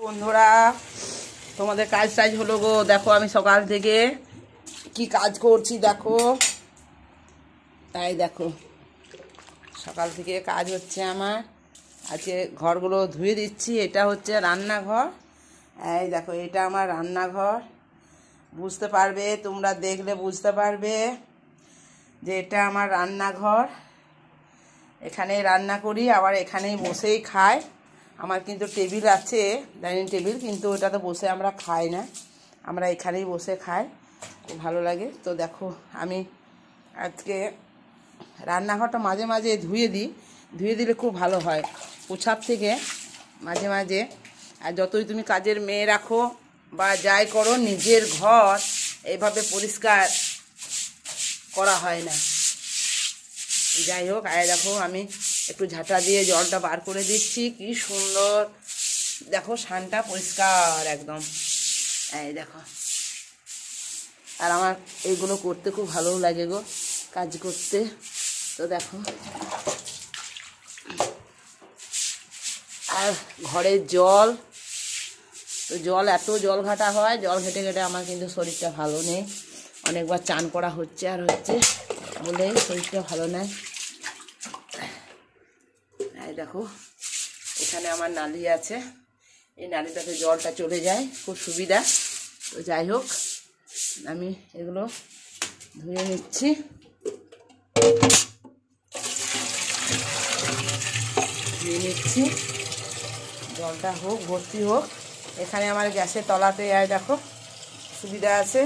বন্ধুরা তোমাদের কাজ হলো গো। দেখো আমি সকাল থেকে কি কাজ করছি দেখো। তাই দেখো সকাল থেকে কাজ হচ্ছে আমার। আজকে ঘরগুলো ধুয়ে দিচ্ছি। এটা হচ্ছে রান্নাঘর। এই দেখো এটা আমার রান্নাঘর। বুঝতে পারবে, তোমরা দেখলে বুঝতে পারবে যে এটা আমার রান্নাঘর। এখানেই রান্না করি, আবার এখানেই বসেই খাই। আমার কিন্তু টেবিল আছে, ডাইনিং টেবিল, কিন্তু ওটাতে বসে আমরা খাই না, আমরা এখানেই বসে খাই, খুব ভালো লাগে। তো দেখো আমি আজকে রান্নাঘরটা মাঝে মাঝে ধুয়ে দিই, ধুয়ে দিলে খুব ভালো হয় পোছার থেকে মাঝে মাঝে। আর যতই তুমি কাজের মেয়ে রাখো বা যাই করো, নিজের ঘর এইভাবে পরিষ্কার করা হয় না। যাই হোক, আয় দেখো আমি একটু ঝাঁটা দিয়ে জলটা বার করে দিচ্ছি। কি সুন্দর দেখো, সানটা পরিষ্কার একদম। এই দেখো, আর আমার এইগুলো করতে খুব ভালোও লাগে গো, কাজ করতে। তো দেখো, আর ঘরের জল, তো জল এত জল ঘাটা হয়, জল ঘেটে ঘেটে আমার কিন্তু শরীরটা ভালো নেই। অনেকবার চান করা হচ্ছে আর হচ্ছে বলে শরীরটা ভালো নেই। এই দেখো এখানে আমার নালি আছে, এই নালিটাতে জলটা চলে যায়, খুব সুবিধা। তো যাই হোক, আমি এগুলো ধুয়ে নিচ্ছি। জলটা হোক, ভর্তি হোক। এখানে আমার গ্যাসের তলাতে দেখো সুবিধা আছে।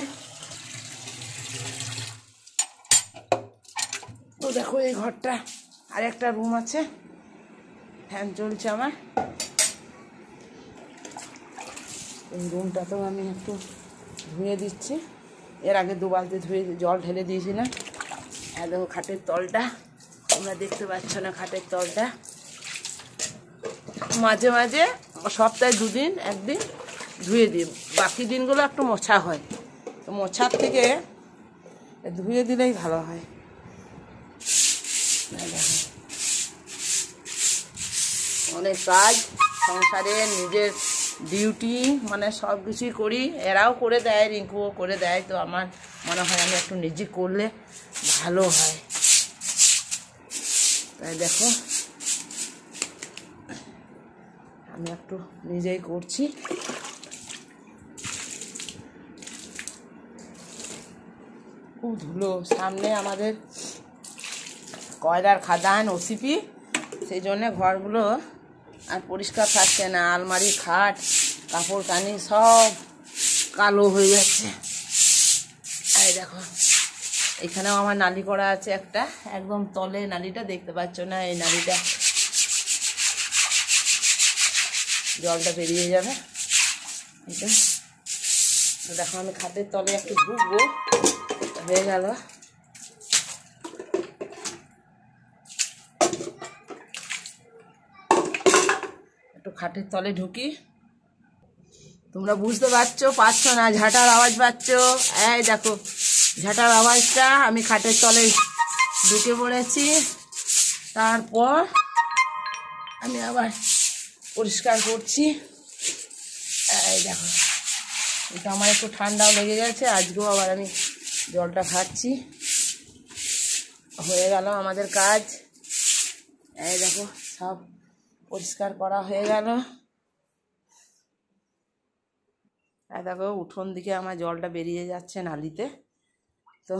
তো দেখো এই ঘরটা আর একটা রুম আছে, ফ্যান চলছে আমার। এই রুমটাতেও আমি একটু ধুয়ে দিচ্ছি। এর আগে 2 বালতি ধুয়ে জল ঢেলে দিয়েছিলাম। আর দেখো খাটের তলটা, তোমরা দেখতে পাচ্ছ না খাটের তলটা। মাঝে মাঝে সপ্তাহে 2 দিন 1 দিন ধুয়ে দিই, বাকি দিনগুলো একটু মোছা হয়। তো মোছার থেকে ধুয়ে দিলেই ভালো হয়। অনেক কাজ সংসারে, নিজের ডিউটি, মানে সব কিছুই করি। এরাও করে দেয়, রিঙ্কুও করে দেয়। তো আমার মনে হয় আমি একটু নিজে করলে ভালো হয়। তাই দেখো আমি একটু নিজেই করছি। খুব ধুলো, সামনে আমাদের কয়লার খাদান, ওসিপি, সেই জন্যে ঘরগুলো আর পরিষ্কার থাকছে না। আলমারি, খাট, কাপড় কানি সব কালো হয়ে যাচ্ছে। এই দেখো এখানেও আমার নালি করা আছে একটা, একদম তলে নালিটা, দেখতে পাচ্ছ না? এই নালিটা জলটা বেরিয়ে যাবে এটা। তো দেখো আমি খাটের তলে একটু ঢুকবো, হয়ে গেল। একটু খাটের তলে ঢুকি। তোমরা বুঝতে পারছ না? ঝাঁটার আওয়াজ পাচ্ছ? এই দেখো ঝাঁটার আওয়াজটা। আমি খাটের তলে ঢুকে পড়েছি। তারপর আমি আবার পরিষ্কার করছি। এই দেখো, এটা আমার একটু ঠান্ডাও লেগে গেছে। আজকেও আবার আমি জলটা খাচ্ছি। হয়ে গেল আমাদের কাজ। এই দেখো সব পরিষ্কার করা হয়ে গেল। এই দেখো উঠোন দিকে আমার জলটা বেরিয়ে যাচ্ছে নালিতে। তো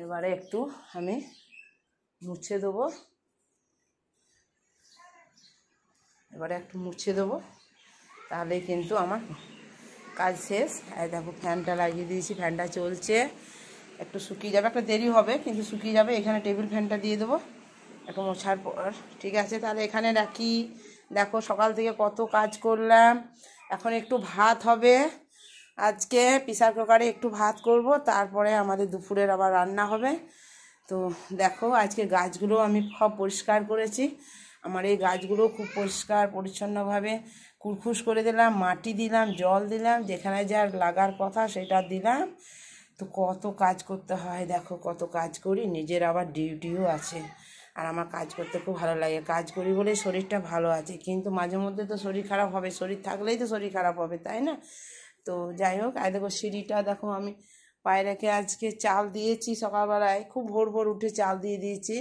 এবারে একটু আমি মুছে দেবো, তাহলেই কিন্তু আমার কাজ শেষ। এই দেখো ফ্যানটা লাগিয়ে দিয়েছি, ফ্যানটা চলছে। একটু শুকিয়ে যাবে, একটা দেরি হবে কিন্তু শুকিয়ে যাবে। এখানে টেবিল ফ্যানটা দিয়ে দেবো একটু মোছার পর। ঠিক আছে, তাহলে এখানে রাখি। দেখো সকাল থেকে কত কাজ করলাম। এখন একটু ভাত হবে, আজকে প্রেসার কুকারে একটু ভাত করব, তারপরে আমাদের দুপুরের আবার রান্না হবে। তো দেখো আজকে গাছগুলো আমি সব পরিষ্কার করেছি। আমার এই গাছগুলো খুব পরিষ্কার পরিচ্ছন্নভাবে কুরকুশ করে দিলাম, মাটি দিলাম, জল দিলাম, যেখানে যার লাগার কথা সেটা দিলাম। তো কত কাজ করতে হয় দেখো, কত কাজ করি। নিজের আবার ডিউটিও আছে, আর আমার কাজ করতে খুব ভালো লাগে, কাজ করি বলেই শরীরটা ভালো আছে। কিন্তু মাঝে মধ্যে তো শরীর খারাপ হবে, শরীর থাকলেই তো শরীর খারাপ হবে, তাই না? তো যাই হোক, আর দেখো সিঁড়িটা দেখো, আমি পায়রাকে আজকে চাল দিয়েছি সকালবেলায়, খুব ভোর ভোর উঠে চাল দিয়ে দিয়েছি।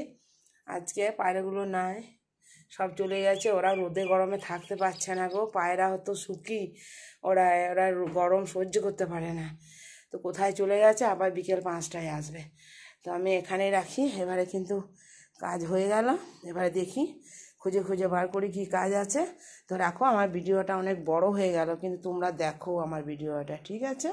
আজকে পায়রাগুলো নাই, সব চলে গেছে, ওরা রোদে গরমে থাকতে পারছে না গো। পায়রা হতো সুখী, ওরা ওরা গরম সহ্য করতে পারে না। তো কোথায় চলে গেছে, আবার বিকেল 5টায় আসবে। তো আমি এখানেই রাখি। এবারে কিন্তু কাজ হয়ে গেল, এবারে দেখি খুঁজে খুঁজে বার করি কী কাজ আছে। তো রাখো, আমার ভিডিওটা অনেক বড় হয়ে গেল, কিন্তু তোমরা দেখো আমার ভিডিওটা, ঠিক আছে?